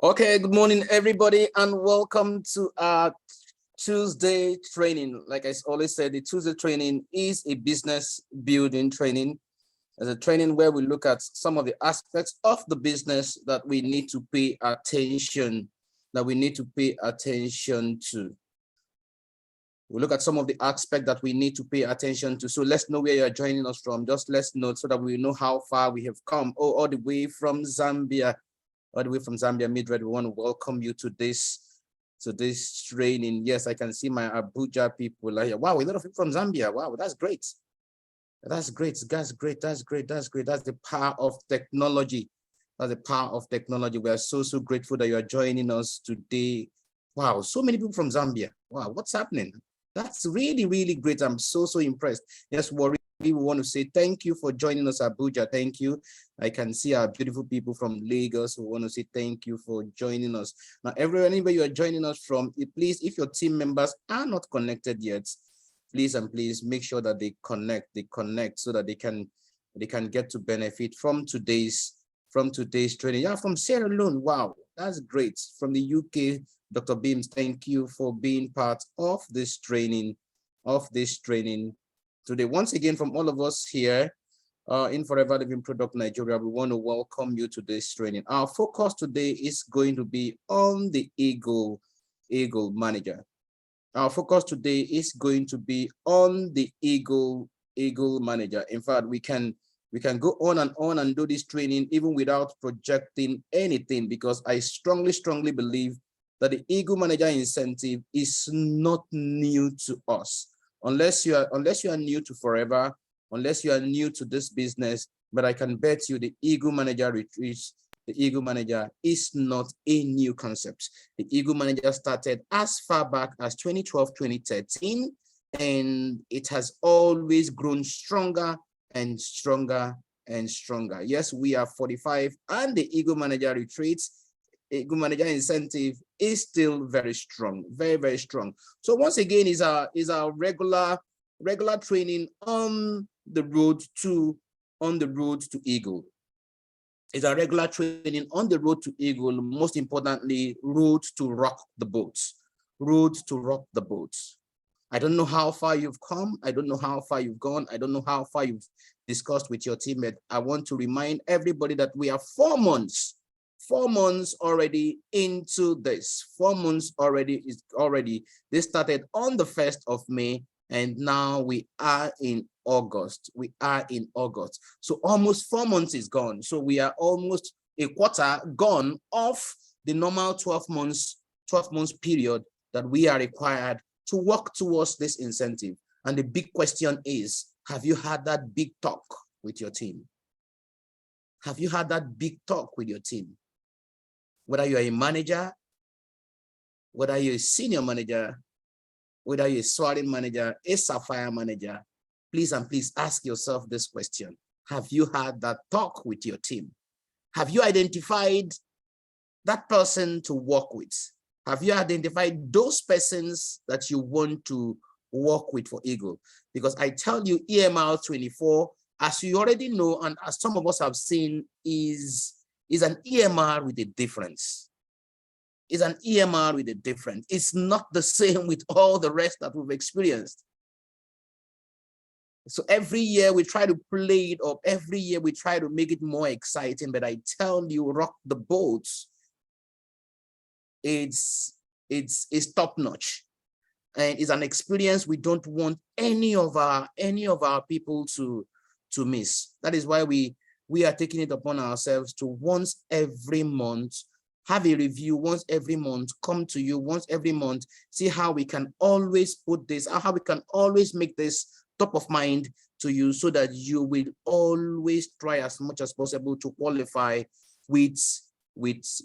Okay, good morning, everybody, and welcome to our Tuesday training. Like I always said, the Tuesday training is a business building training. It's a training where we look at some of the aspects of the business that we need to pay attention, to. We look at some of the aspects that we need to pay attention to. So let's know where you're joining us from. Just let's know so that we know how far we have come. Oh, all the way from Zambia. All the way from Zambia, Midred, we want to welcome you to this training. Yes, I can see my Abuja people. Like, wow, a lot of people from Zambia. Wow, that's great. That's great. That's great. That's great. That's great. That's the power of technology. That's the power of technology. We are so grateful that you are joining us today. Wow, so many people from Zambia. Wow, what's happening? That's really great. I'm so impressed. Yes, we want to say thank you for joining us, Abuja. Thank you. I can see our beautiful people from Lagos who want to say thank you for joining us. Now, anywhere you are joining us from, please, if your team members are not connected yet, please make sure that they connect so that they can get to benefit from today's training. Yeah, from Sierra Leone. Wow, that's great. From the UK, Dr. Beams, thank you for being part of this training. Today, once again, from all of us here in Forever Living Product Nigeria, we want to welcome you to this training. Our focus today is going to be on the Eagle Manager. Our focus today is going to be on the Eagle Manager. In fact, we can go on and do this training even without projecting anything, because I strongly believe that the Eagle Manager incentive is not new to us. Unless you are new to Forever, unless you are new to this business, but I can bet you the Eagle Manager retreats, the Eagle Manager is not a new concept. The Eagle Manager started as far back as 2012, 2013, and it has always grown stronger and stronger and stronger. Yes, we are 45, and the Eagle Manager retreats, Eagle Manager incentive is still very strong, very strong. So once again, is our regular training on the road to Eagle. It's our regular training on the road to Eagle. Most importantly, road to rock the boat. Road to rock the boat. I don't know how far you've come. I don't know how far you've gone. I don't know how far you've discussed with your teammate. I want to remind everybody that we are 4 months already into this. 4 months already. This started on the 1st of May, and now we are in August. So almost 4 months is gone. So we are almost a quarter gone off the normal 12 months period that we are required to work towards this incentive. And the big question is, have you had that big talk with your team? Have you had that big talk with your team? Whether you're a manager, whether you're a senior manager, whether you're a soaring manager, a sapphire manager, please ask yourself this question. Have you had that talk with your team? Have you identified that person to work with? Have you identified those persons that you want to work with for Eagle? Because I tell you, EMR24, as you already know, and as some of us have seen, is an EMR with a difference. It's an EMR with a difference. It's not the same with all the rest that we've experienced. So every year we try to play it up. Every year we try to make it more exciting. But I tell you, rock the boats. It's top notch, and it's an experience we don't want any of our people to miss. That is why we are taking it upon ourselves to once every month have a review, once every month come to you, once every month see how we can always put this, how we can always make this top of mind to you, so that you will always try as much as possible to qualify with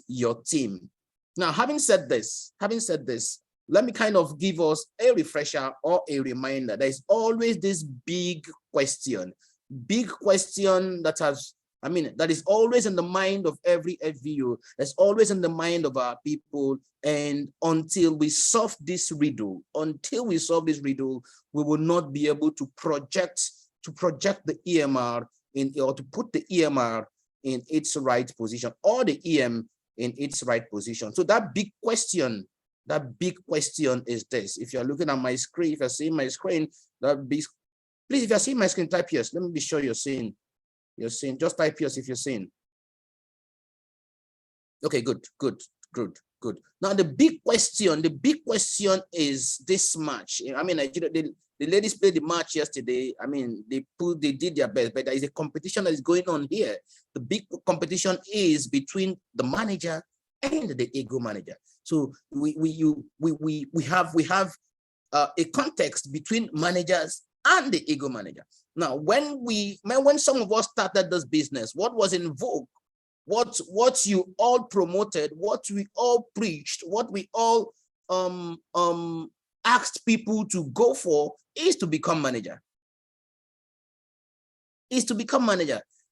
your team. Now, having said this, let me kind of give us a refresher or a reminder. There's always this big question that is always in the mind of every FVU. That's always in the mind of our people. And until we solve this riddle, we will not be able to project the EMR or to put the EMR in its right position, or the EM in its right position. So that big question is this. If you're looking at my screen, if you're seeing my screen, please, if you're seeing my screen, type yes. Let me be sure you're seeing. Just type yes if you're seeing. Okay, good. Now the big question is this match. I mean, Nigeria, the ladies played the match yesterday. I mean, they did their best, but there is a competition that is going on here. The big competition is between the manager and the ego manager. So we have a context between managers and the ego manager. Now, when some of us started this business, what was in vogue, what you all promoted, what we all preached, what we all asked people to go for is to become manager.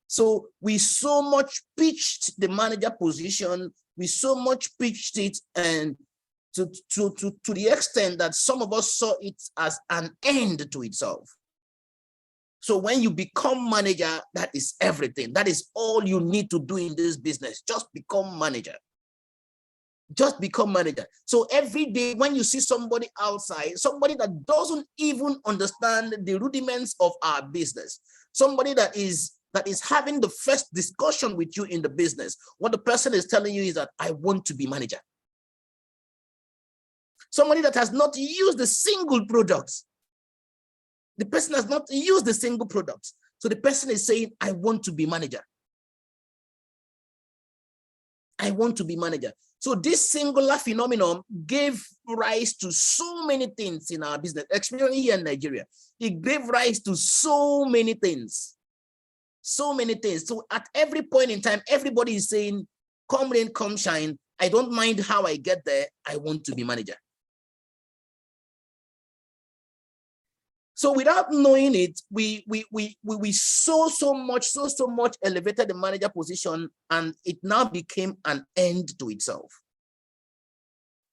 So we so much pitched the manager position, we so much pitched it, and to the extent that some of us saw it as an end to itself. So when you become manager, that is everything. That is all you need to do in this business. Just become manager. So every day when you see somebody outside, somebody that doesn't even understand the rudiments of our business, somebody that is having the first discussion with you in the business, what the person is telling you is that I want to be manager. Somebody that has not used a single product. The person has not used a single product. So the person is saying, I want to be manager. So this singular phenomenon gave rise to so many things in our business, especially here in Nigeria. It gave rise to so many things. So at every point in time, everybody is saying, come rain, come shine. I don't mind how I get there. I want to be manager. So without knowing it, we so much elevated the manager position, and it now became an end to itself.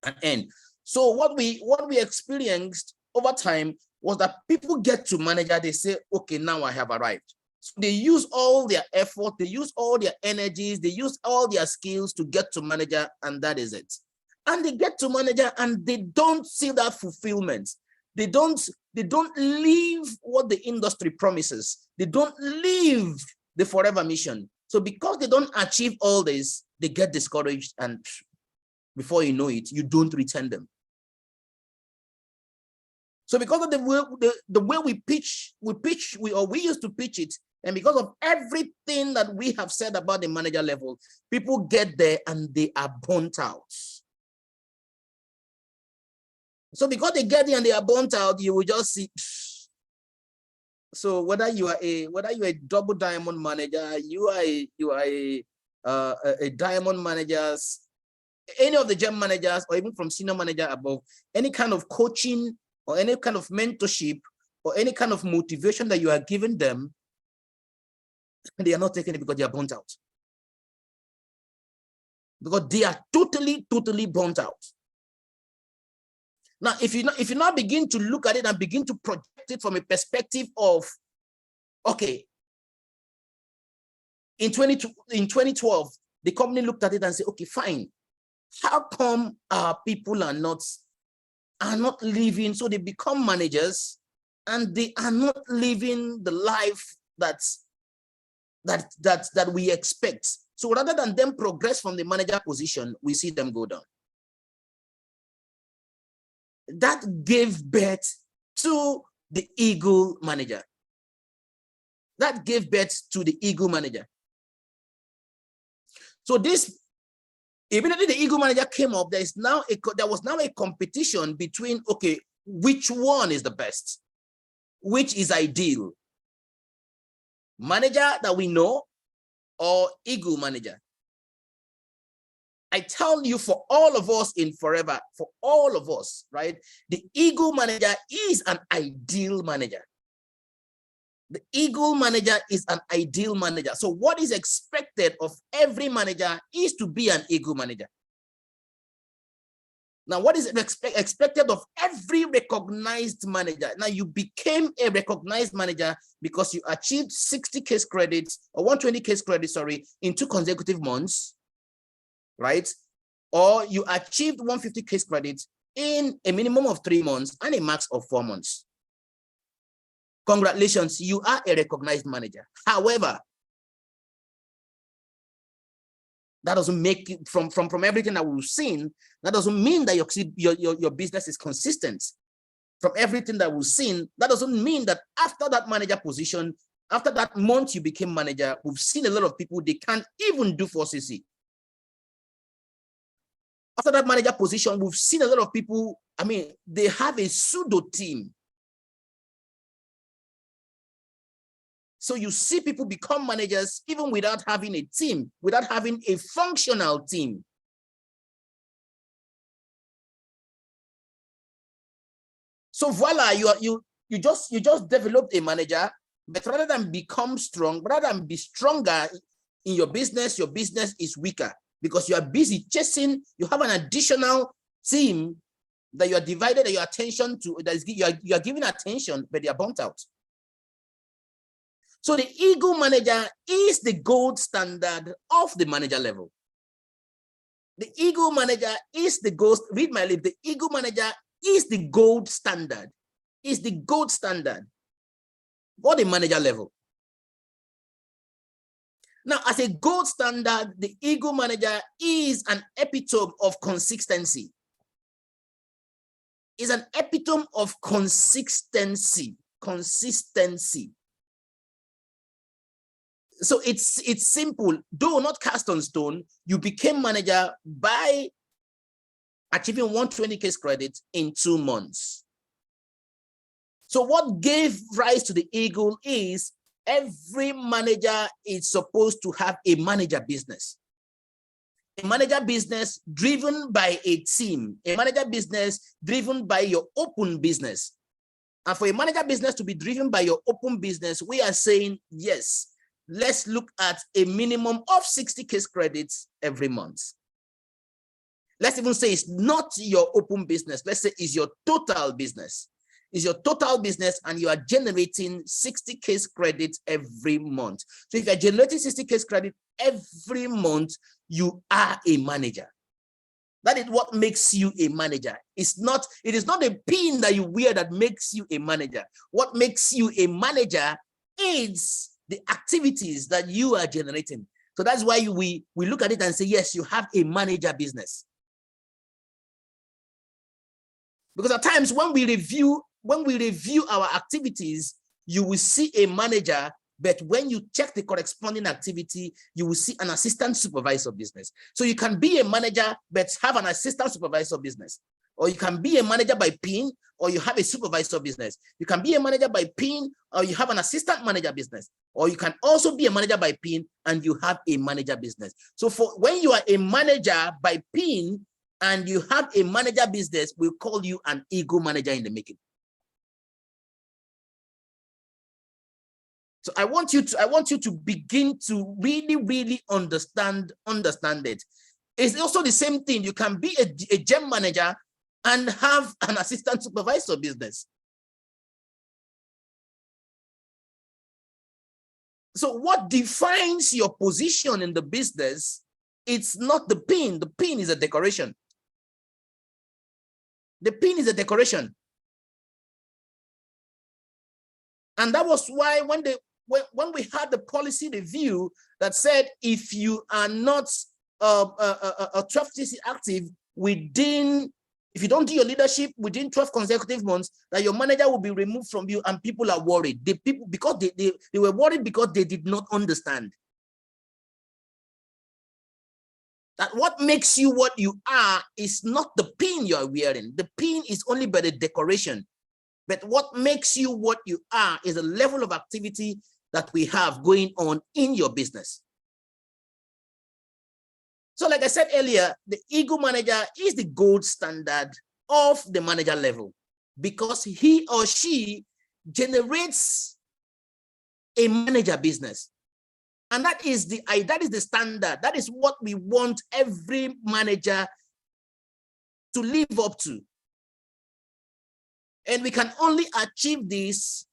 An end. So what we experienced over time was that people get to manager, they say, okay, now I have arrived. So they use all their effort, they use all their energies, they use all their skills to get to manager, and that is it. And they get to manager and they don't see that fulfillment. They don't live what the industry promises. They don't live the forever mission. So because they don't achieve all this, they get discouraged, and before you know it, you don't return them. So because of the way we used to pitch it, and because of everything that we have said about the manager level, people get there and they are burnt out. So because they get there and they are burnt out, you will just see. So whether you are a double diamond manager, you are a diamond managers, any of the gem managers, or even from senior manager above, any kind of coaching or any kind of mentorship or any kind of motivation that you are giving them, they are not taking it because they are burnt out. Because they are totally burnt out. Now, if you now begin to look at it and begin to project it from a perspective of, okay, in 2012, the company looked at it and said, okay, fine. How come our people are not living? So they become managers and they are not living the life that we expect. So rather than them progress from the manager position, we see them go down. That gave birth to the ego manager. So this, immediately the ego manager came up, there was now a competition between, okay, which one is the best? Which is ideal? Manager that we know or ego manager? I tell you, for all of us in Forever, for all of us, right? The ego manager is an ideal manager. The ego manager is an ideal manager. So what is expected of every manager is to be an ego manager. Now, what is expected of every recognized manager? Now, you became a recognized manager because you achieved 60 case credits or 120 case credits, sorry, in 2 consecutive months. right? Or you achieved 150 case credits in a minimum of 3 months and a max of 4 months. Congratulations, you are a recognized manager. However, that doesn't make it from everything that we've seen, that doesn't mean that your business is consistent. From everything that we've seen, that doesn't mean that after that manager position, after that month you became manager, we've seen a lot of people, they can't even do 4CC. After that manager position, we've seen a lot of people, I mean, they have a pseudo team. So you see people become managers even without having a team, without having a functional team. So voila, you just developed a manager, but rather than become strong, rather than be stronger in your business is weaker because you are busy chasing. You have an additional team that you are divided your attention to. That is, you are giving attention, but they are burnt out. So the ego manager is the gold standard of the manager level. The ego manager is the gold. Read my lips. The ego manager is the gold standard. Is the gold standard for the manager level. Now, as a gold standard, the ego manager is an epitome of consistency. Is an epitome of consistency. Consistency. So it's simple, though not cast on stone. You became manager by achieving 120 case credits in 2 months. So what gave rise to the ego is every manager is supposed to have a manager business. A manager business driven by a team, a manager business driven by your open business. And for a manager business to be driven by your open business, we are saying, yes, let's look at a minimum of 60 case credits every month. Let's even say it's not your open business. Let's say it's your total business. It's your total business and you are generating 60 case credits every month. So if you're generating 60 case credit every month, you are a manager. That is what makes you a manager. It is not a pin that you wear that makes you a manager. What makes you a manager is the activities that you are generating. So that's why we look at it and say, yes, you have a manager business. Because at times when we review our activities, you will see a manager, but when you check the corresponding activity, you will see an assistant supervisor business. So you can be a manager, but have an assistant supervisor business. Or you can be a manager by PIN, or you have a supervisor business. You can be a manager by PIN, or you have an assistant manager business. Or you can also be a manager by PIN, and you have a manager business. So for when you are a manager by PIN, and you have a manager business, we'll call you an ego manager in the making. So I want you to begin to really understand it. It's also the same thing. You can be a gem manager and have an assistant supervisor business. So what defines your position in the business, it's not the pin. The pin is a decoration. The pin is a decoration. And that was why when we had the policy review that said, if you are not a 12CC active within, if you don't do your leadership within 12 consecutive months, that your manager will be removed from you, and people are worried. Because they were worried because they did not understand that what makes you what you are is not the pin you are wearing. The pin is only but a decoration. But what makes you what you are is a level of activity that we have going on in your business. So like I said earlier, the ego manager is the gold standard of the manager level because he or she generates a manager business. And that is the standard. That is what we want every manager to live up to. And we can only achieve this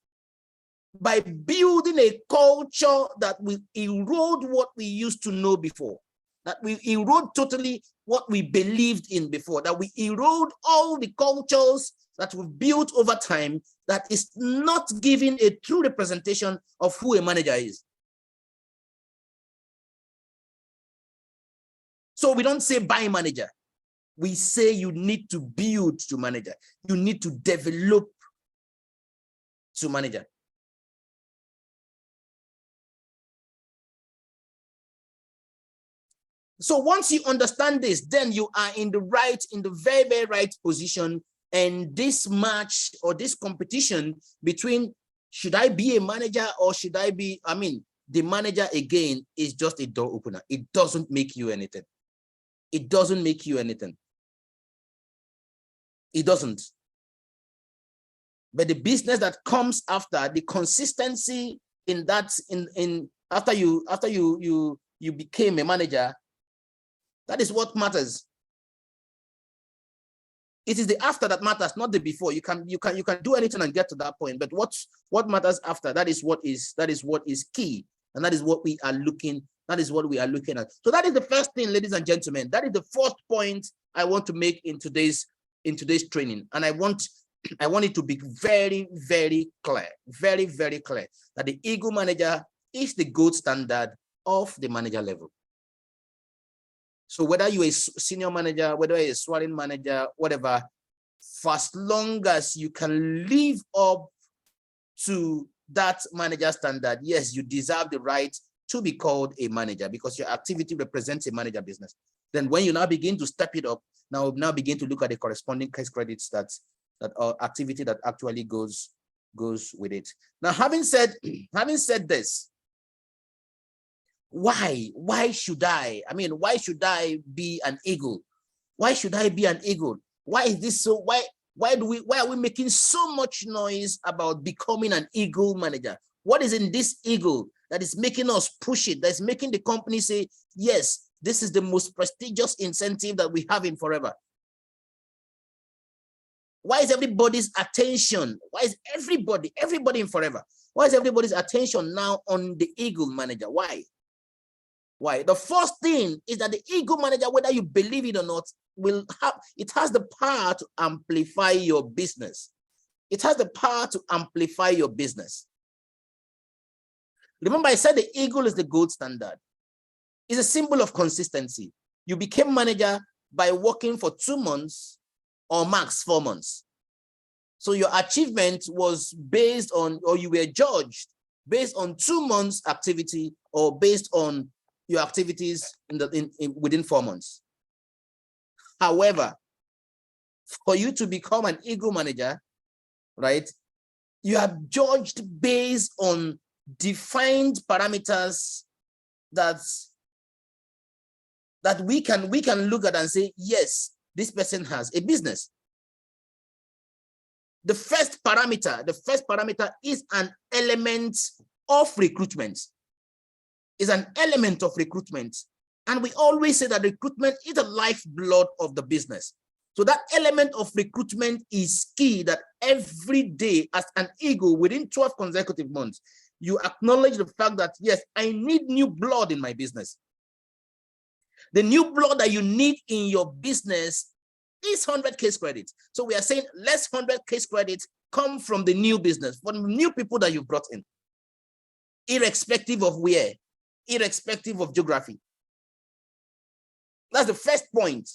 by building a culture that will erode what we used to know before. that we erode totally what we believed in before, that we erode all the cultures that we've built over time that is not giving a true representation of who a manager is. So we don't say buy manager. We say you need to build to manager. You need to develop to manager. So once you understand this, then you are in the very, very right position. And this match or this competition between should I be a manager or should I be, the manager again is just a door opener. It doesn't make you anything. It doesn't make you anything. It doesn't. But the business that comes after, the consistency in that, after you became a manager, that is what matters. It is the after that matters, not the before. You can do anything and get to that point, but what matters after, that is what is key, and that is what we are looking. That is what we are looking at. So that is the first thing, ladies and gentlemen. That is the first point I want to make in today's training, and I want it to be very, very clear, very, very clear that the Eagle manager is the gold standard of the manager level. So whether you're a senior manager, whether you're a sworn manager, whatever, for as long as you can live up to that manager standard, yes, you deserve the right to be called a manager because your activity represents a manager business. Then when you now begin to step it up, now begin to look at the corresponding case credits that activity that actually goes with it. Now, having said this, why should I be an eagle? Why should I be an eagle? Why is this so? Why are we making so much noise about becoming an eagle manager? What is in this eagle that is making us push it, that's making the company say, yes, this is the most prestigious incentive that we have in Forever? Why is everybody's attention? Why is everybody in Forever? Why is everybody's attention now on the eagle manager? Why? The first thing is that the eagle manager, whether you believe it or not, it has the power to amplify your business. It has the power to amplify your business. Remember, I said the eagle is the gold standard. It's a symbol of consistency. You became manager by working for 2 months or max 4 months. So your achievement was based on, or you were judged based on 2 months activity or based on your activities within 4 months. However, for you to become an eagle manager, right, you are judged based on defined parameters that we can look at and say, yes, this person has a business. The first parameter is an element of recruitment. Is an element of recruitment. And we always say that recruitment is the lifeblood of the business. So that element of recruitment is key, that every day as an eagle within 12 consecutive months, you acknowledge the fact that, yes, I need new blood in my business. The new blood that you need in your business is 100 case credits. So we are saying less 100 case credits come from the new business, from the new people that you brought in, irrespective of where, irrespective of geography. That's the first point.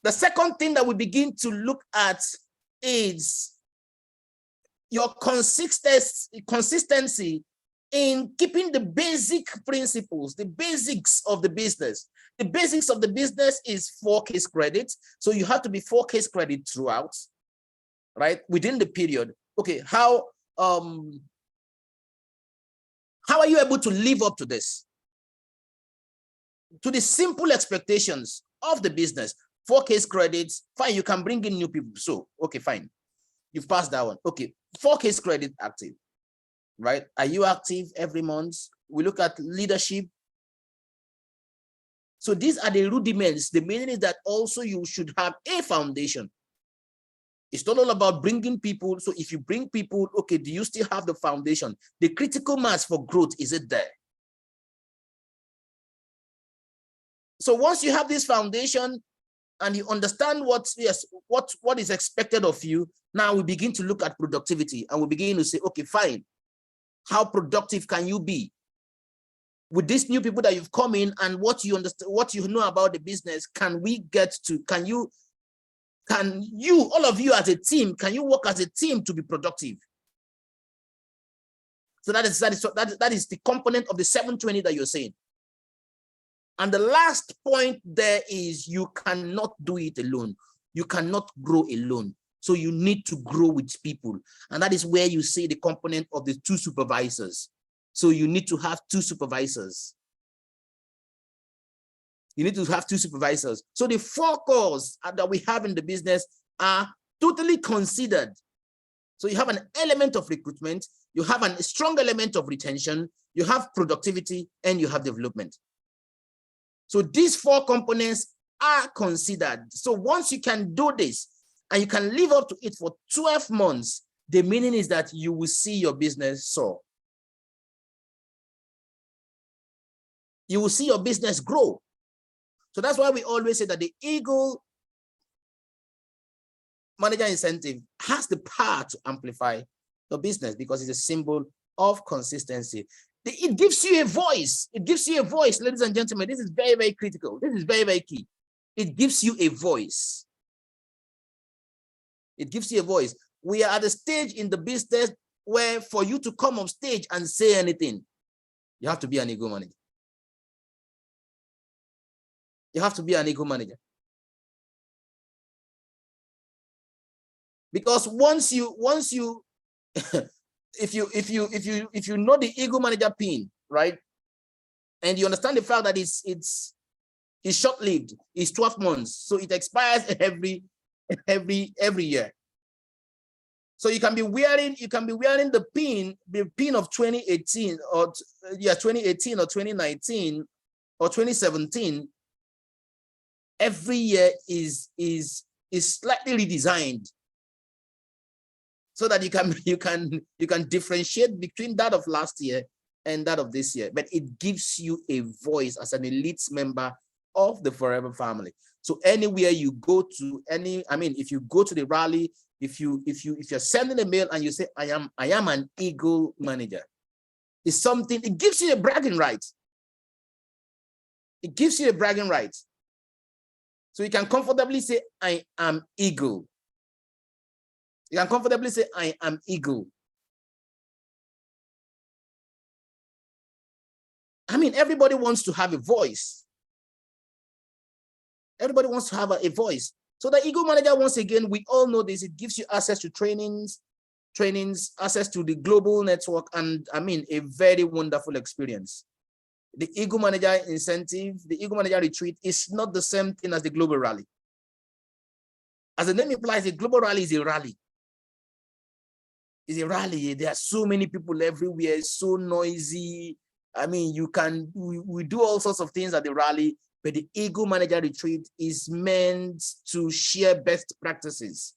The second thing that we begin to look at is your consistency in keeping the basic principles, the basics of the business. The basics of the business is 4 case credits. So you have to be 4 case credit throughout, right? Within the period. Okay, how are you able to live up to this? To the simple expectations of the business. 4 case credits, fine, you can bring in new people. So, okay, fine. You've passed that one. Okay, 4 case credit active, right? Are you active every month? We look at leadership. So these are the rudiments. The meaning is that also you should have a foundation. It's not all about bringing people. So if you bring people, okay, do you still have the foundation? The critical mass for growth, is it there? So once you have this foundation and you understand what is expected of you, now we begin to look at productivity and we begin to say, okay, fine. How productive can you be? With these new people that you've come in and what you understand, what you know about the business, can you, all of you as a team, can you work as a team to be productive? So that is the component of the 720 that you're saying. And the last point there is you cannot do it alone. You cannot grow alone. So you need to grow with people. And that is where you see the component of the 2 supervisors. So you need to have 2 supervisors. You need to have 2 supervisors. So the 4 cores that we have in the business are totally considered. So you have an element of recruitment, you have a strong element of retention, you have productivity, and you have development. So these 4 components are considered. So once you can do this and you can live up to it for 12 months, the meaning is that you will see your business soar. You will see your business grow. So that's why we always say that the Eagle Manager Incentive has the power to amplify the business because it's a symbol of consistency. It gives you a voice. It gives you a voice, ladies and gentlemen. This is very, very critical. This is very, very key. It gives you a voice. It gives you a voice. We are at a stage in the business where for you to come on stage and say anything, you have to be an Eagle manager. You have to be an Eagle manager. Because once you if you know the Eagle manager pin, right, and you understand the fact that it's short-lived, it's 12 months, so it expires every year. So you can be wearing the pin of 2018 or 2018 or 2019 or 2017. Every year is slightly redesigned so that you can differentiate between that of last year and that of this year. But it gives you a voice as an elite member of the Forever family. So anywhere you go to, if you go to the rally, if you're sending a mail and you say I am an Eagle manager, it's something. It gives you a bragging right. It gives you a bragging right. So you can comfortably say I am Eagle. You can comfortably say I am Eagle. Everybody wants to have a voice. Everybody wants to have a voice. So the Eagle manager, once again, we all know this. It gives you access to trainings, access to the global network, and a very wonderful experience. The Eagle Manager Incentive, the Eagle Manager Retreat is not the same thing as the Global Rally. As the name implies, the Global Rally is a rally. It's a rally. There are so many people everywhere. It's so noisy. We do all sorts of things at the rally, but the Eagle Manager Retreat is meant to share best practices.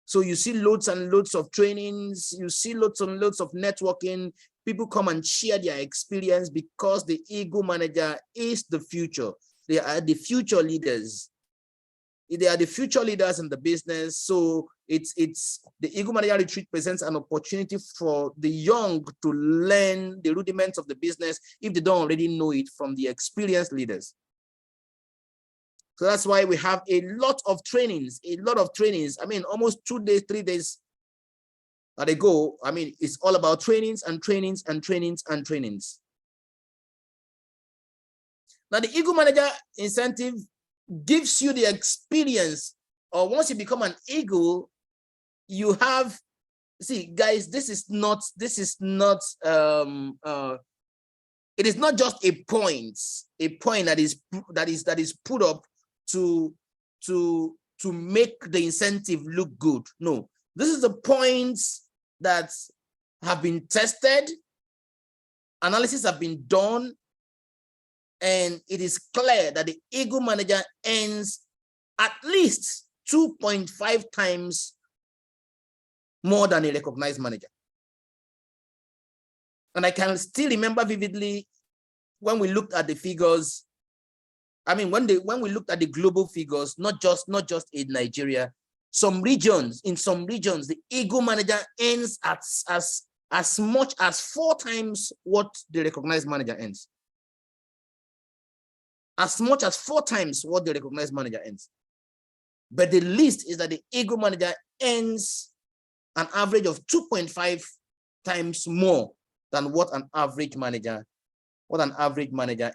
So you see loads and loads of trainings, you see loads and loads of networking. People come and share their experience because the Eagle Manager is the future. They are the future leaders. They are the future leaders in the business. So it's the Eagle Manager Retreat presents an opportunity for the young to learn the rudiments of the business if they don't already know it from the experienced leaders. So that's why we have a lot of trainings, almost 2 days, 3 days that they go. It's all about trainings and trainings and trainings and trainings. Now, the Eagle Manager Incentive gives you the experience, or once you become an Eagle, you have, see, guys, it is not just a point that is put up to make the incentive look good. No, this is the points that have been tested, analysis have been done, and it is clear that the Eagle Manager earns at least 2.5 times more than a recognized manager. And I can still remember vividly when we looked at the figures. I mean, when we looked at the global figures, not just in Nigeria, in some regions, the Eagle manager earns as much as 4 times what the recognized manager earns. As much as 4 times what the recognized manager earns. But the least is that the Eagle manager earns an average of 2.5 times more than what an average manager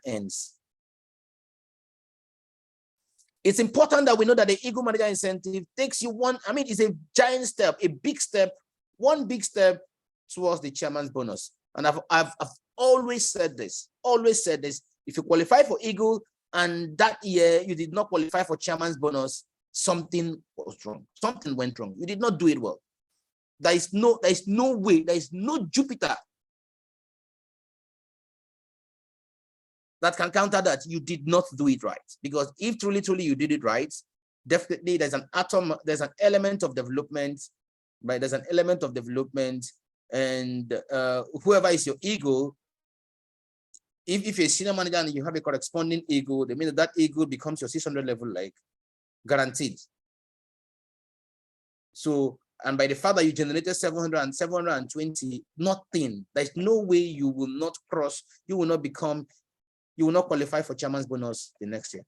earns. It's important that we know that the Eagle manager incentive takes you it's a giant step, one big step towards the chairman's bonus. And I've always said this, if you qualify for Eagle and that year you did not qualify for chairman's bonus, something was wrong. Something went wrong. You did not do it well. There is no way, there is no Jupiter that can counter that you did not do it right. Because if truly you did it right, definitely there's an element of development, right? There's an element of development, and whoever is your Eagle, if you're a senior manager and you have a corresponding Eagle, they mean that Eagle becomes your 600 level, like guaranteed. So, and by the fact that you generated 700 and 720, nothing, there's no way you will not qualify for chairman's bonus the next year.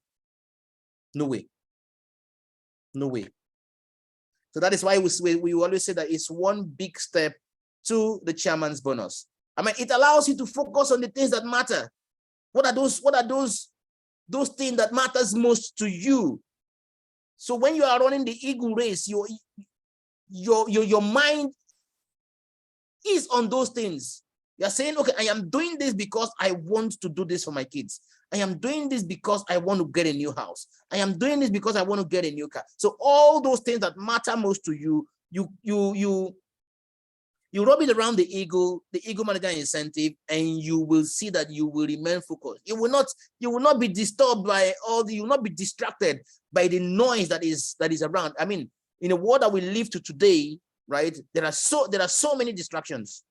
No way. So that is why we always say that it's one big step to the chairman's bonus. I mean, it allows you to focus on the things that matter. What are those things that matters most to you? So when you are running the Eagle race, your mind is on those things. You're saying, okay, I am doing this because I want to do this for my kids. I am doing this because I want to get a new house. I am doing this because I want to get a new car. So all those things that matter most to you, you rub it around the Eagle manager incentive, and you will see that you will remain focused. You will not be disturbed by you will not be distracted by the noise that is around. I mean, in a world that we live to today, right? There are so many distractions.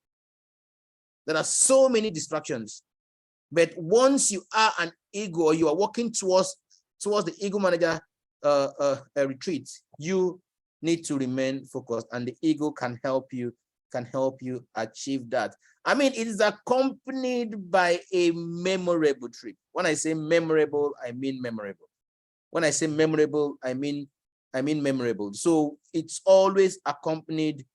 But once you are an Eagle, or you are working towards the Eagle manager retreat, you need to remain focused, and the Eagle can help you achieve that. I mean, it is accompanied by a memorable trip. When I say memorable, I mean memorable. When I say memorable, I mean memorable. So it's always accompanied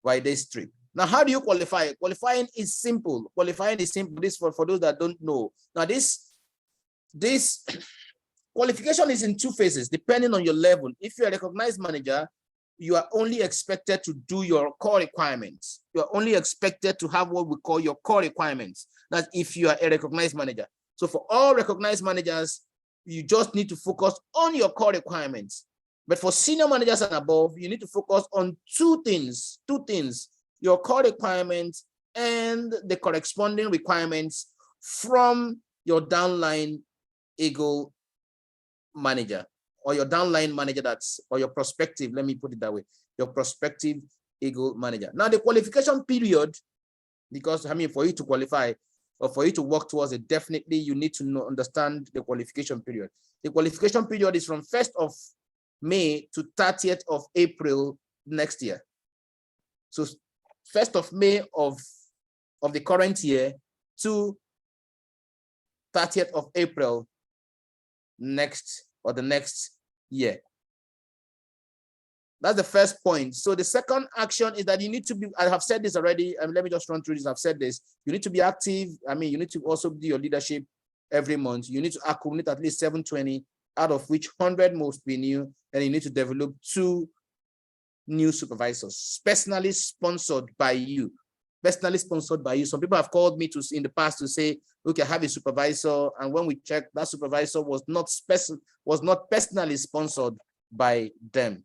by this trip. Now, how do you qualify? Qualifying is simple. This for those that don't know. Now, this qualification is in 2 phases, depending on your level. If you're a recognized manager, you are only expected to do your core requirements. You are only expected to have what we call your core requirements. That's if you are a recognized manager. So for all recognized managers, you just need to focus on your core requirements. But for senior managers and above, you need to focus on two things, your core requirements and the corresponding requirements from your downline Eagle manager, or your downline manager, or your prospective, let me put it that way, your prospective Eagle manager. Now, the qualification period, because I mean, for you to qualify or for you to work towards it, definitely you need to understand the qualification period. The qualification period is from 1st of May to 30th of April next year. So 1st of May of the current year to 30th of April the next year. That's the first point. So the second action is that you need to be, I have said this already, and let me just run through this. I've said this. You need to be active. I mean, you need to also do your leadership every month. You need to accumulate at least 720, out of which 100 must be new, and you need to develop 2 new supervisors, personally sponsored by you. Some people have called me in the past to say, okay, I have a supervisor, and when we check, that supervisor was not personally sponsored by them.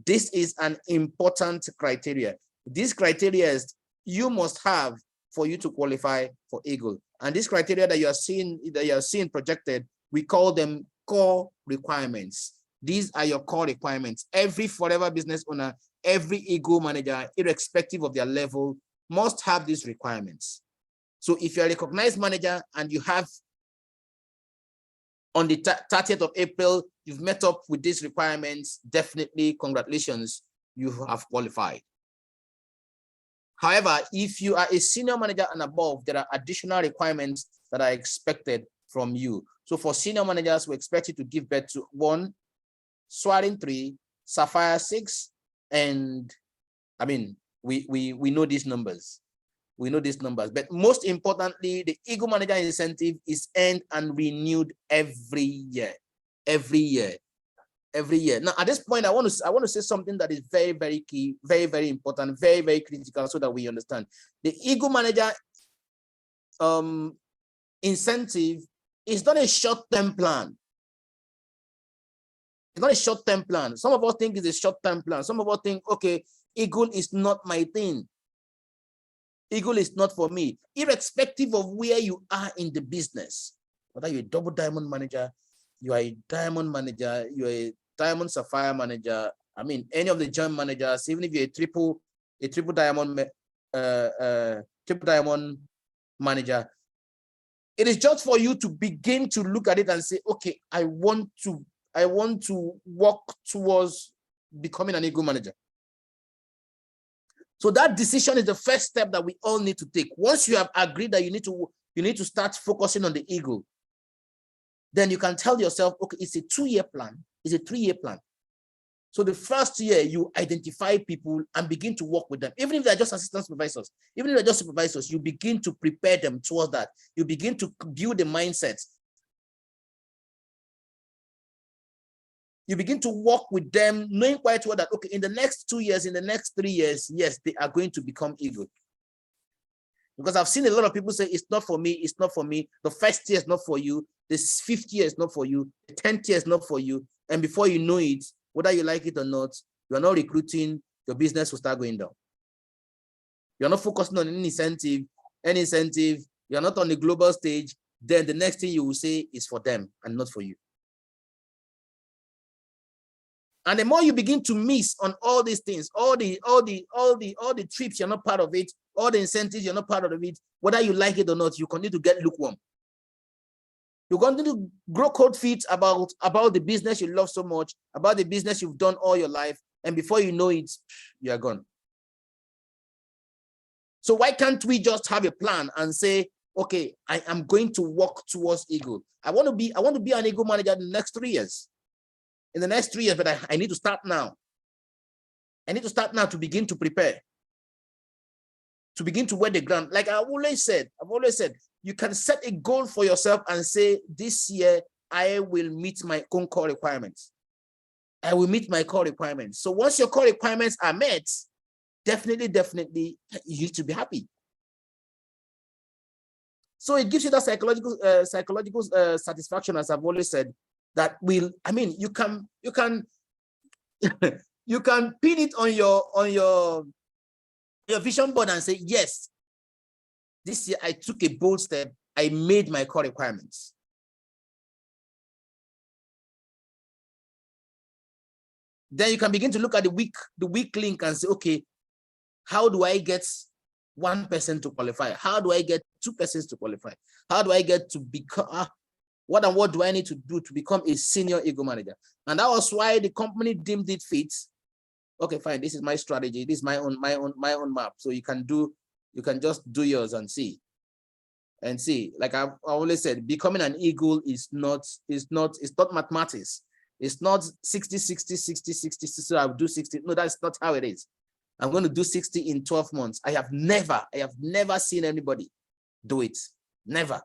This is an important criteria. This criteria is you must have for you to qualify for Eagle. And this criteria that you are seeing projected, we call them core requirements. These are your core requirements. Every forever business owner, every ego manager, irrespective of their level, must have these requirements. So if you're a recognized manager and you have on the 30th of April, you've met up with these requirements, definitely congratulations, you have qualified. However, if you are a senior manager and above, there are additional requirements that are expected from you. So for senior managers, we expect you to give birth to 1, Swarin 3, Sapphire 6, and I mean, we know these numbers. We know these numbers, but most importantly, the Eagle Manager Incentive is earned and renewed every year. Now, at this point, I want to say something that is very, very key, very, very important, very, very critical, so that we understand. The Eagle Manager incentive is not a short-term plan. It's not a short-term plan. Some of us think it's a short-term plan. Some of us think, okay, Eagle is not my thing. Eagle is not for me, irrespective of where you are in the business. Whether you're a double diamond manager, you are a diamond manager, you're a diamond sapphire manager, I mean, any of the gem managers, even if you're a triple diamond manager, it is just for you to begin to look at it and say, okay, I want to work towards becoming an Eagle manager. So that decision is the first step that we all need to take. Once you have agreed that you need to start focusing on the Eagle, then you can tell yourself, okay, it's a 2-year plan, it's a 3-year plan. So the first year, you identify people and begin to work with them. Even if they're just assistant supervisors, even if they're just supervisors, you begin to prepare them towards that. You begin to build the mindset. You begin to work with them, knowing quite well that, okay, in the next 2 years, in the next 3 years, yes, they are going to become Eagle. Because I've seen a lot of people say, it's not for me, it's not for me. The first year is not for you. The 5th year is not for you. The 10th year is not for you. And before you know it, whether you like it or not, you're not recruiting, your business will start going down. You're not focusing on any incentive, you're not on the global stage, then the next thing you will say is for them and not for you. And the more you begin to miss on all these things, all the trips, you're not part of it, all the incentives, you're not part of it, whether you like it or not, you continue to get lukewarm. You continue to grow cold feet about the business you love so much, about the business you've done all your life, and before you know it, you're gone. So why can't we just have a plan and say, okay, I am going to work towards Eagle. I want to be an Eagle manager in the next 3 years. In the next 3 years, but I need to start now. I need to start now to begin to prepare, to begin to wear the ground. Like I've always said, you can set a goal for yourself and say, this year, I will meet my own core requirements. I will meet my core requirements. So once your core requirements are met, definitely, you need to be happy. So it gives you that psychological satisfaction, as I've always said, that will, I mean, you can you can pin it on your vision board and say, yes, this year I took a bold step, I made my core requirements. Then you can begin to look at the weak link and say, okay, how do I get 1 person to qualify? How do I get 2 persons to qualify? How do I get to become what do I need to do to become a senior Eagle manager? And that was why the company deemed it fit. Okay, fine. This is my strategy. This is my own map. So you can just do yours and see. Like I've always said, becoming an Eagle is not mathematics. It's not 60, 60, 60, 60, so I'll do 60. No, that's not how it is. I'm going to do 60 in 12 months. I have never seen anybody do it. Never.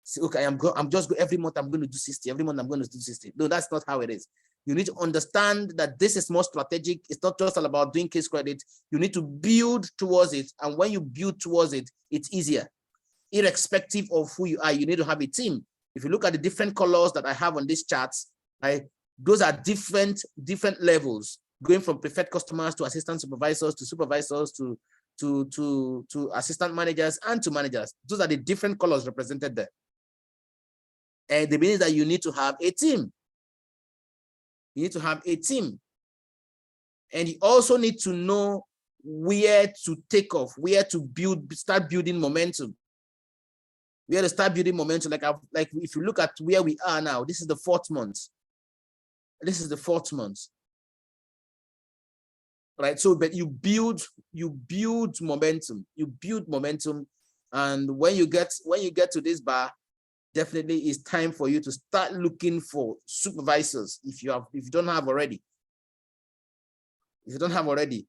Say, okay, I'm just every month I'm going to do 60. Every month I'm going to do 60. No, that's not how it is. You need to understand that this is more strategic. It's not just all about doing case credit. You need to build towards it. And when you build towards it, it's easier. Irrespective of who you are, you need to have a team. If you look at the different colors that I have on these charts, those are different levels, going from preferred customers to assistant supervisors to supervisors to assistant managers and to managers. Those are the different colors represented there. And the meaning that you need to have a team. You need to have a team. And you also need to know where to take off, where to start building momentum. Where to start building momentum. Like if you look at where we are now, this is the 4th month. This is the 4th month. Right. So, but you build momentum. You build momentum. And when you get to this bar, definitely it's time for you to start looking for supervisors if you don't have already. If you don't have already.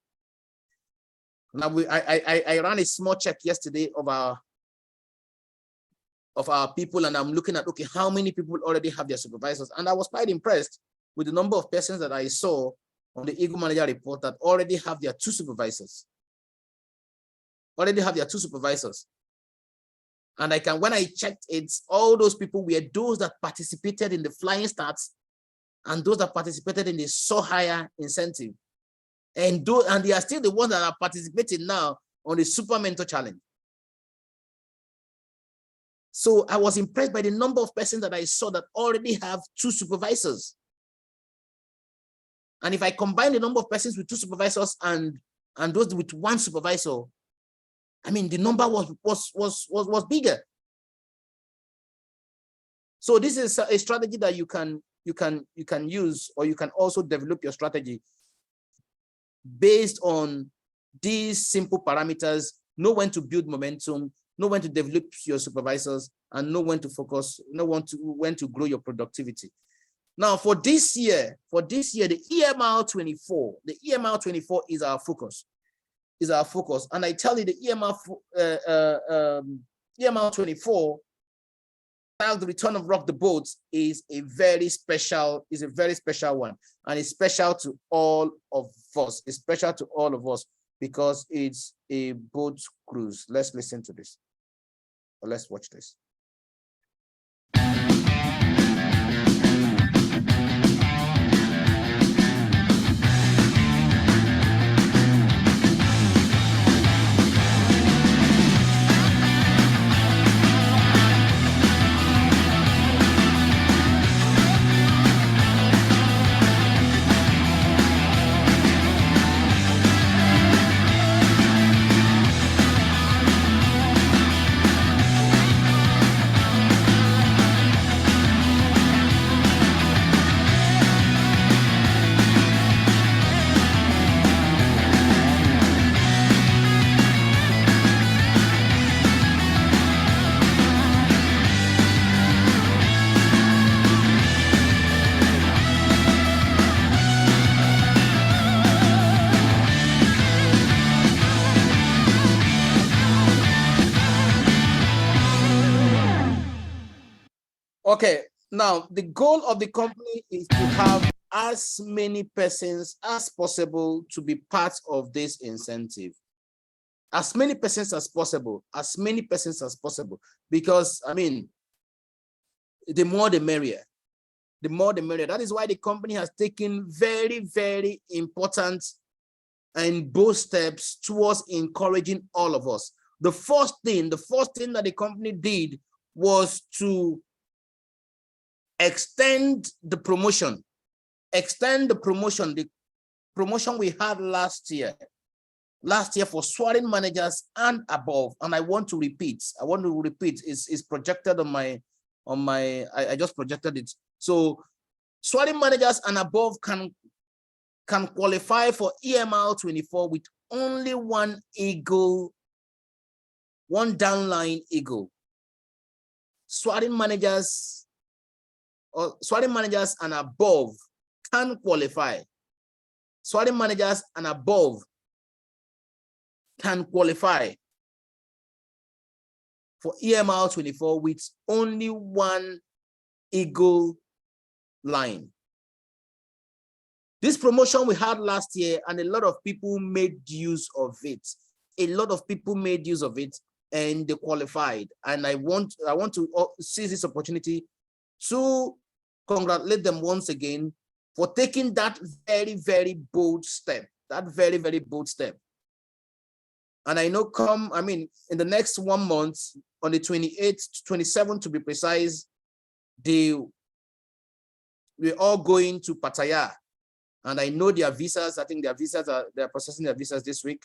Now I ran a small check yesterday of our people, and I'm looking at, okay, how many people already have their supervisors? And I was quite impressed with the number of persons that I saw on the Eagle Manager report that already have their 2 supervisors. Already have their 2 supervisors. And when I checked it, all those people were those that participated in the flying starts and those that participated in the so higher incentive. And they are still the ones that are participating now on the Super Mentor Challenge. So I was impressed by the number of persons that I saw that already have 2 supervisors. And if I combine the number of persons with 2 supervisors and those with 1 supervisor, I mean, the number was bigger. So this is a strategy that you can use, or you can also develop your strategy based on these simple parameters. Know when to build momentum, know when to develop your supervisors, and know when to focus, know when to grow your productivity. Now, for this year, the EMR24 is our focus. And I tell you, the EMR24, the return of Rock the Boat, is a very special one, and it's special to all of us. It's special to all of us because it's a boat cruise. Let's listen to this, or let's watch this. Okay, now the goal of the company is to have as many persons as possible to be part of this incentive. As many persons as possible, because I mean, the more the merrier. The more the merrier. That is why the company has taken very, very important and bold steps towards encouraging all of us. The first thing that the company did was to extend the promotion. The promotion we had last year for soaring managers and above. And I want to repeat, it's projected on my, I just projected it. So soaring managers and above can qualify for EMR24 with only one eagle, one downline eagle. Soaring managers and above can qualify. Soaring managers and above can qualify for EMR24 with only one eagle line. This promotion we had last year, and a lot of people made use of it. And they qualified. And I want to seize this opportunity to congratulate them once again for taking that very, very bold step. And I know in the next 1 month, on the 28th, 27th to be precise, the we're all going to Pattaya, and I know their visas. I think they're processing their visas this week.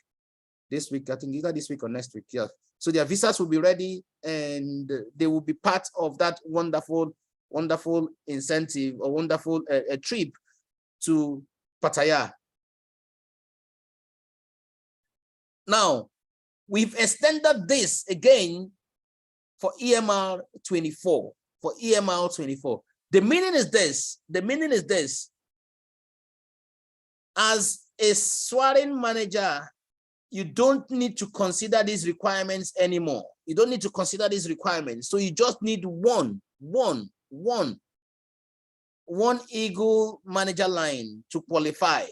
I think either this week or next week. Yeah. So their visas will be ready, and they will be part of that wonderful incentive or wonderful trip to Pattaya. Now, we've extended this again for EMR24. For EMR24. The meaning is this. As a swearing manager, you don't need to consider these requirements anymore. You don't need to consider these requirements. So you just need one Eagle manager line to qualify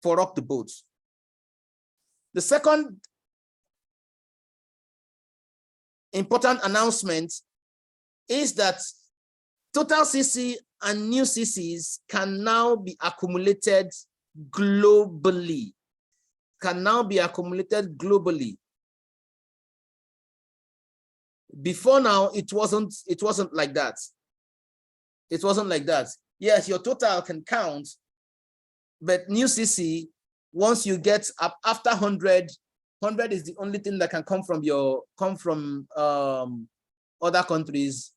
for Rock the Boat. The second important announcement is that total CC and new CCs can now be accumulated globally. Before now, it wasn't like that. Yes, your total can count, but new CC, once you get up after 100 is the only thing that can come from other countries.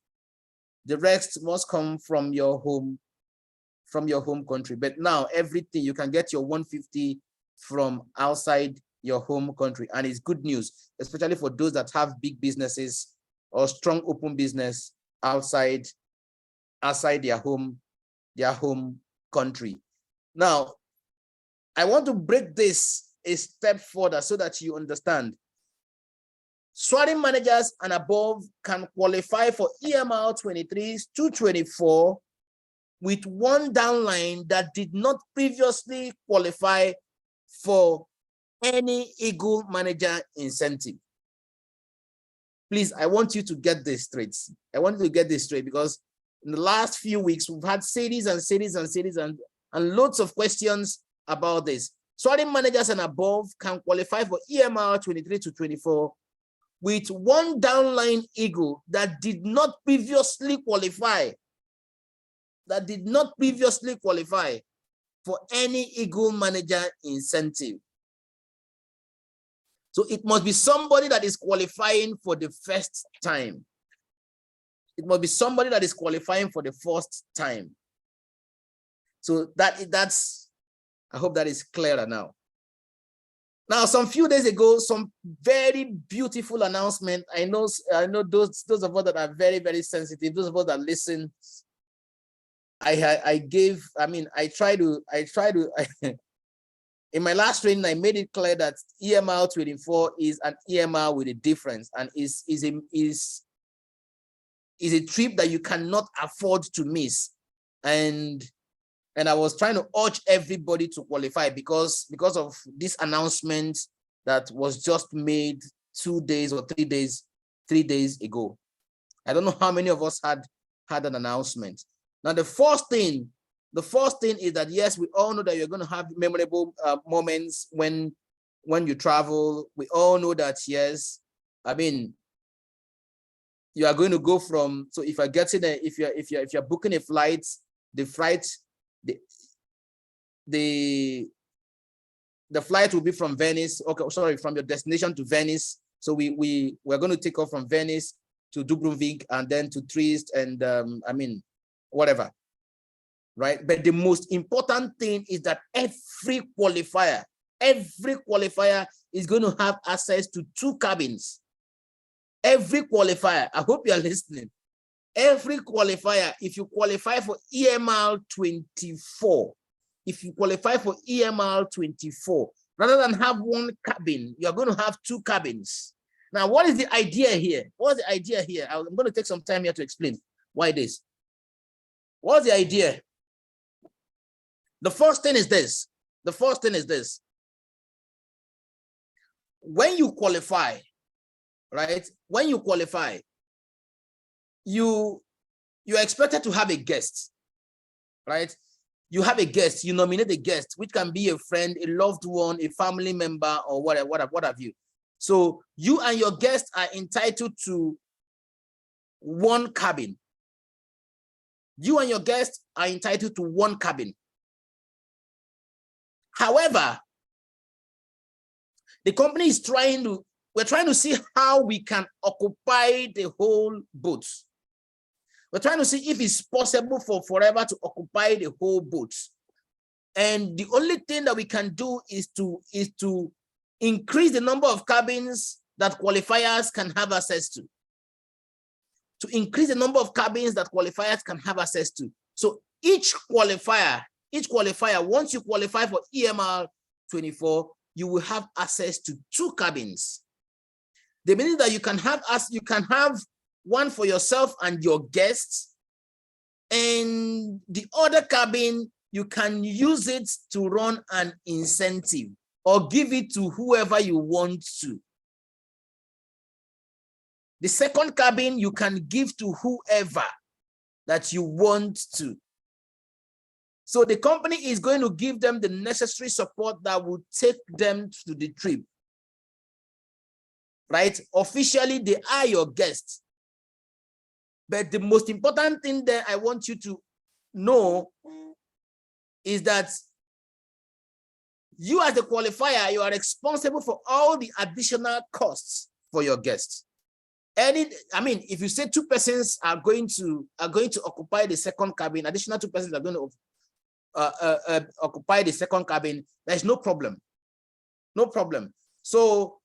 The rest must come from your home country. But now everything, you can get your 150 from outside your home country, and it's good news, especially for those that have big businesses or strong open business outside their home country. Now, I want to break this a step further so that you understand. Swearing managers and above can qualify for EMR23 to 24 with one downline that did not previously qualify for any Eagle manager incentive. Please, I want you to get this straight. Because in the last few weeks, we've had series and loads of questions about this. Swearing managers and above can qualify for EMR23 to 24 with one downline Eagle that did not previously qualify for any Eagle manager incentive. So it must be somebody that is qualifying for the first time. So that's, I hope that is clearer now. Now, some few days ago, some very beautiful announcement. I know those of us that are very, very sensitive, those of us that listen, I try to in my last training, I made it clear that EMR24 is an EMR with a difference, and is a trip that you cannot afford to miss. And I was trying to urge everybody to qualify because of this announcement that was just made 2 days or 3 days ago. I don't know how many of us had an announcement. Now, the first thing is that, yes, we all know that you're going to have memorable moments when you travel. We all know that, yes, I mean, you are going to go from, so if you're booking a flight, the flight will be from Venice. Okay, sorry, from your destination to Venice. So we're going to take off from Venice to Dubrovnik and then to Trieste and whatever, right? But the most important thing is that every qualifier is going to have access to 2 cabins. Every qualifier, I hope you are listening. Every qualifier, if you qualify for EMR24, rather than have 1 cabin, you're going to have 2 cabins. Now, what is the idea here? I'm going to take some time here to explain why this. What's the idea? The first thing is this. When you qualify, right? When you qualify, you're expected to have a guest, right? You have a guest, you nominate a guest, which can be a friend, a loved one, a family member, or what have you. So you and your guest are entitled to 1 cabin. You and your guests are entitled to 1 cabin. However, the company is we're trying to see how we can occupy the whole boat. We're trying to see if it's possible for Forever to occupy the whole boat. And the only thing that we can do is to increase the number of cabins that qualifiers can have access to. To increase the number of cabins that qualifiers can have access to. So each qualifier, once you qualify for EMR24, you will have access to 2 cabins. The meaning that you can have 1 for yourself and your guests, and the other cabin, you can use it to run an incentive or give it to whoever you want to. The second cabin, you can give to whoever that you want to. So the company is going to give them the necessary support that will take them to the trip. Right? Officially, they are your guests. But the most important thing that I want you to know is that you as the qualifier, you are responsible for all the additional costs for your guests. If you say 2 persons are going to occupy the second cabin, additional 2 persons are going to occupy the second cabin, there's no problem. No problem. So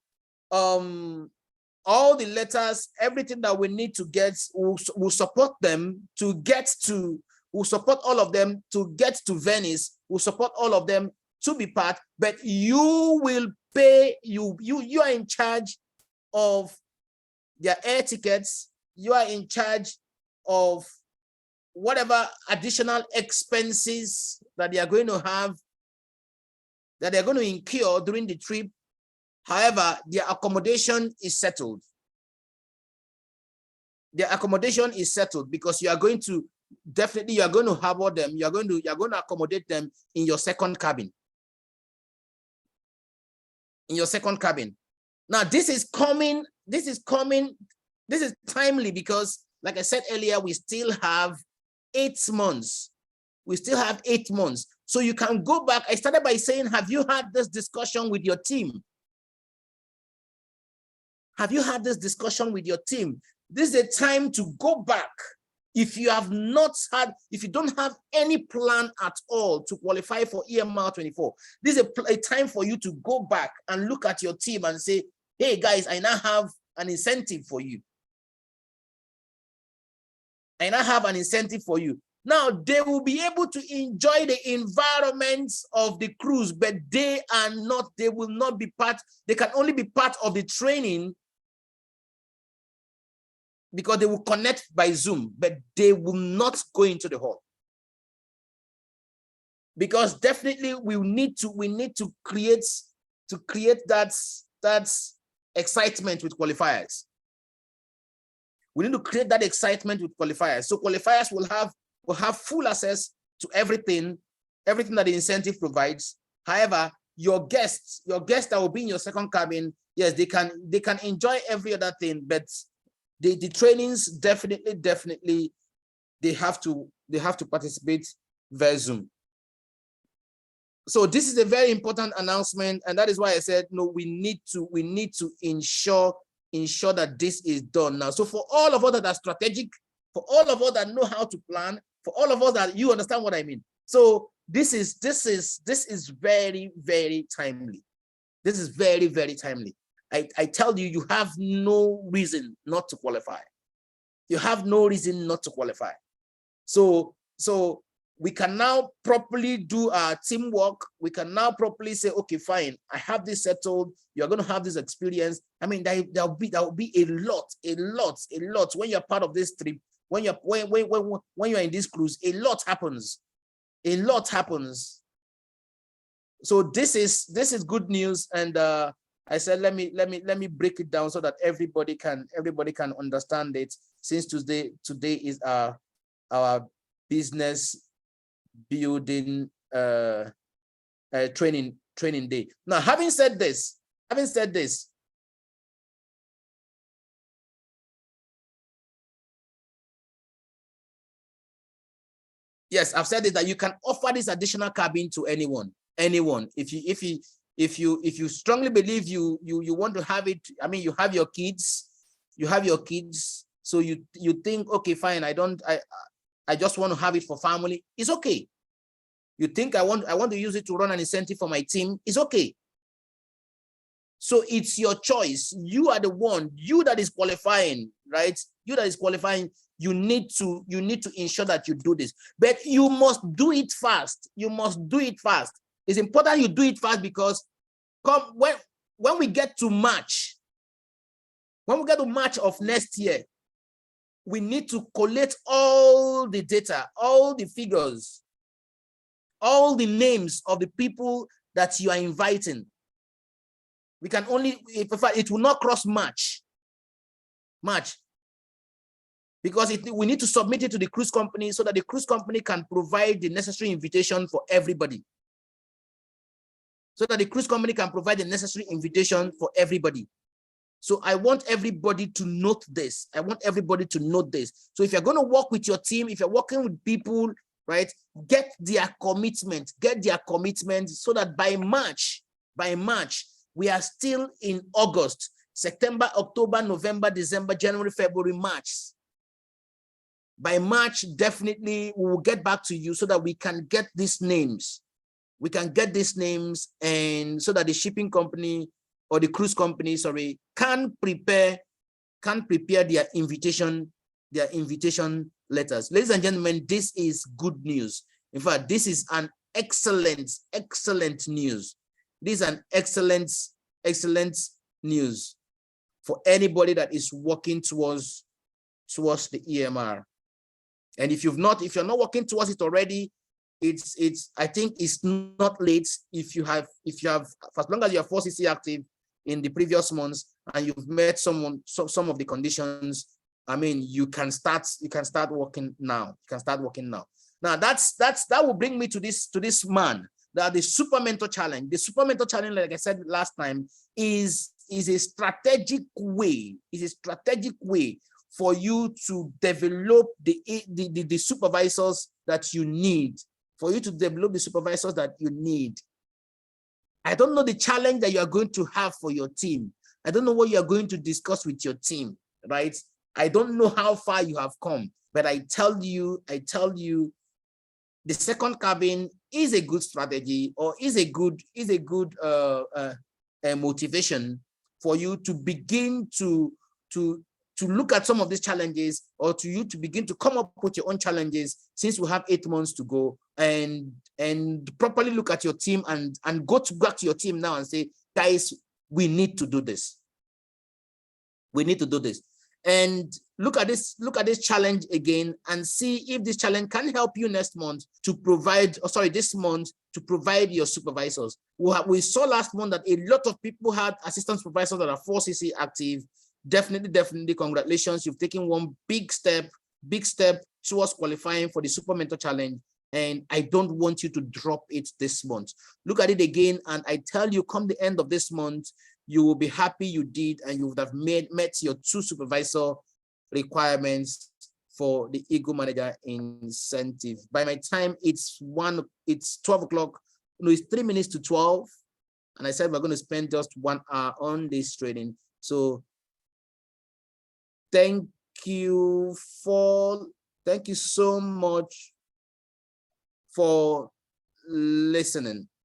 all the letters, everything that we need to get, will support them to get to, will support all of them to get to Venice, will support all of them to be part, but you will pay, you are in charge of their air tickets, you are in charge of whatever additional expenses that they are going to have, that they're going to incur during the trip. However, their accommodation is settled. Their accommodation is settled because you are going to harbor them. You're going to accommodate them in your second cabin. In your second cabin. Now, this is timely because, like I said earlier, we still have 8 months. We still have 8 months. So you can go back. I started by saying, have you had this discussion with your team? Have you had this discussion with your team? This is a time to go back. If you don't have any plan at all to qualify for EMR24, this is a time for you to go back and look at your team and say, hey guys, I now have an incentive for you. I now have an incentive for you. Now they will be able to enjoy the environment of the cruise, but they will not be part, they can only be part of the training because they will connect by Zoom, but they will not go into the hall. Because definitely we need to create that excitement with qualifiers. We need to create that excitement with qualifiers. So qualifiers will have full access to everything that the incentive provides. However, your guests that will be in your second cabin, yes, they can enjoy every other thing, but the trainings definitely they have to participate via Zoom. So this is a very important announcement, and that is why I said no. We need to ensure that this is done now. So for all of us that are strategic, for all of us that know how to plan, for all of us that you understand what I mean. So this is very, very timely. This is very, very timely. I tell you, you have no reason not to qualify. You have no reason not to qualify. So we can now properly do our teamwork. We can now properly say, okay, fine, I have this settled. You're going to have this experience. I mean, there'll be a lot when you're part of this trip. When you're in this cruise, a lot happens. A lot happens. So this is good news, and I said let me break it down so that everybody can understand it. Since today is our business building training day. Now, having said this, Yes, I've said it that you can offer this additional cabin to anyone. If you strongly believe you want to have it, I mean, you have your kids, so you think, okay, fine, I just want to have it for family. It's okay. You think I want to use it to run an incentive for my team. It's okay. So it's your choice. You are the one, you that is qualifying, right? You that is qualifying. You need to ensure that you do this, but you must do it fast. You must do it fast. It's important you do it fast, because when we get to March of next year, we need to collect all the data, all the figures, all the names of the people that you are inviting. We can only, it will not cross March, because we need to submit it to the cruise company so that the cruise company can provide the necessary invitation for everybody. So I want everybody to note this. So if you're going to work with your team, if you're working with people, right, get their commitment, so that by March, we are still in August, September, October, November, December, January, February, March. By March, definitely we will get back to you so that we can get these names. And so that the shipping company or the cruise company, can prepare their invitation letters. Ladies and gentlemen, this is good news. In fact, this is an excellent news. This is an excellent news for anybody that is working towards the EMR. And if you're not working towards it already, I think it's not late. If you have, for as long as you are 4CC active in the previous months and you've met some of the conditions, I mean, you can start working now. Now that will bring me to this man, that the Super Mentor Challenge. The Super Mentor Challenge, like I said last time, is a strategic way. For you to develop the supervisors that you need. I don't know the challenge that you are going to have for your team. I don't know what you are going to discuss with your team, right? I don't know how far you have come, but I tell you, the second cabin is a good strategy, or is a good motivation for you to begin to look at some of these challenges, or to you to begin to come up with your own challenges, since we have 8 months to go, and properly look at your team and go back to your team now and say, guys, we need to do this. And look at this challenge again and see if this challenge can help you next month to provide, this month to provide your supervisors. We saw last month that a lot of people had assistant supervisors that are 4CC active. Definitely, congratulations. You've taken one big step towards qualifying for the Super Mentor Challenge. And I don't want you to drop it this month. Look at it again, and I tell you, come the end of this month, you will be happy you did, and you would have met your 2 supervisor requirements for the Eagle Manager incentive. By my time, it's 12 o'clock. No, it's 3 minutes to 12. And I said we're going to spend just 1 hour on this training. So thank you so much for listening.